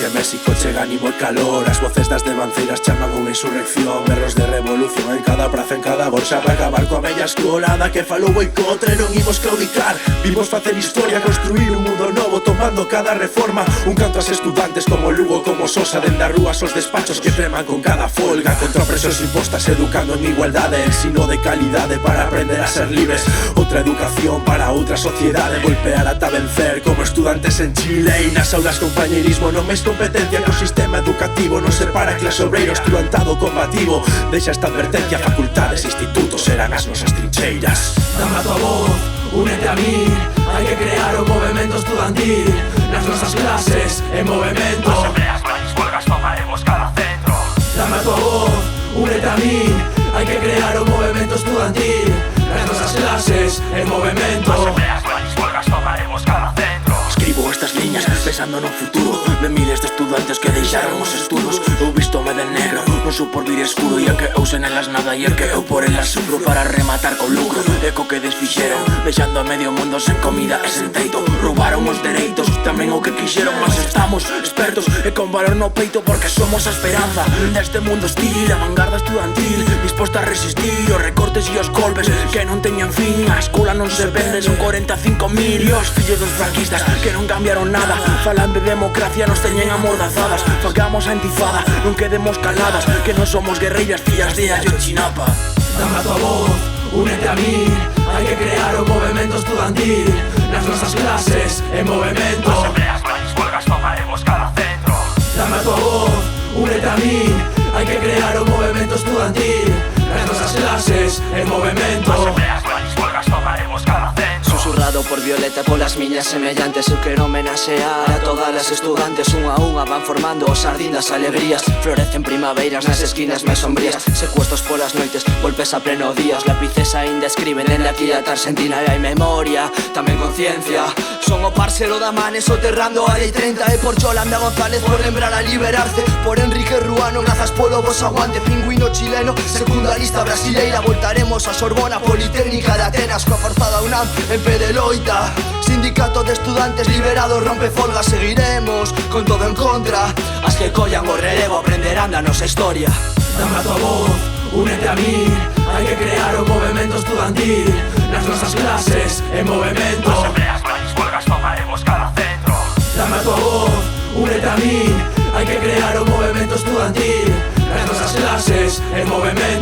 de México chegan igual calor. As voces das devanceiras chaman unha insurrección. Berros de revolución en cada praza, en cada bolsa, para acabar coa bella escola da que falou boicotre. Non imos claudicar, vimos facer historia, construir un mundo novo, tomando cada reforma. Un canto aos estudantes como Lugo, como Sosa, dende as rúas aos despachos que treman con cada folga. Contra opresións impostas, educando en igualdade, ensino de calidade para aprender a ser libres. Outra educación para outra sociedade, golpear ata vencer como estudantes en Chile. E nas aulas compañerismo, non máis competencia, que o sistema educativo non separa clase obreiro estudiantado combativo. Deixa esta advertencia, facultades, institutos serán as nosas trincheiras. Dame a tua voz, únete a mí, hai que crear un movemento estudantil. Nas nosas clases, en movemento. Asambleas, grandes huelgas, tomaremos cada centro. Dame a tua voz, únete a mí, hai que crear un movemento estudantil. Nas nosas clases, en movemento. Asambleas, grandes huelgas, tomaremos cada centro. Escribo estas liñas pensando no futuro de miles de estudantes que deixaron os estudos. Eu vístome de negro, non sou por vir escuro, e é que eu sen elas nada, e é que eu por elas sufro para rematar con lucro. E co que desfixeron, deixando a medio mundo sen comida e sen teito. Roubaron os dereitos, tamén o que quixeron, mas estamos expertos e con valor no peito, porque somos a esperanza deste mundo hostil. A vanguarda estudantil, disposta a resistir os recortes e os golpes que non teñen fin. A escola non se vende, son 45.000. E os fillos dos franquistas que non cambiaron nada, falan de democracia, nos teñen amordazadas. Facamos a intifada, non quedemos caladas, que non somos guerreiras fillas de Ayotzinapa. Dame a tua voz, únete a mí, hai que crear un movemento estudantil. Nas nosas clases, en movemento. Asambleas, grandes huelgas, tomaremos cada centro. Dame a tua voz, únete a mí, hai que crear un movemento estudantil. Nas nosas clases, en movemento. Asambleas, grandes huelgas, tomaremos cada centro. Susurrado por Violeta polas miñas semellantes, eu quero homenaxear a todas as estudantes. Unha a unha van formando os sardín das alegrías. Florecen primaveras nas esquinas máis sombrías, secuestros polas noites, golpes a pleno días. Lápices aínda escriben dende aquí ata Argentina. E hai memoria, tamén conciencia. Son o parcero da Mane soterrando a lei 30. E por Yolanda González por lembrar a liberarse. Por Enrique Ruano, grazas polo vos aguante. Pingüino chileno, secundarista brasileira. Voltaremos a Sorbona, Politécnica de Atenas, coa forzada UNAM en pé de loita. Sindicato de estudantes liberados rompe folga. Seguiremos con todo en contra. As que collan o relevo aprenderán da nosa historia. Dame a tua voz, únete a mí, hai que crear un movemento estudantil. Nas nosas clases, en movemento. Asambleas, grandes huelgas, tomaremos cada centro. Dame a tua voz, únete a mí, hai que crear un movemento estudantil. Nas nosas clases, en movemento.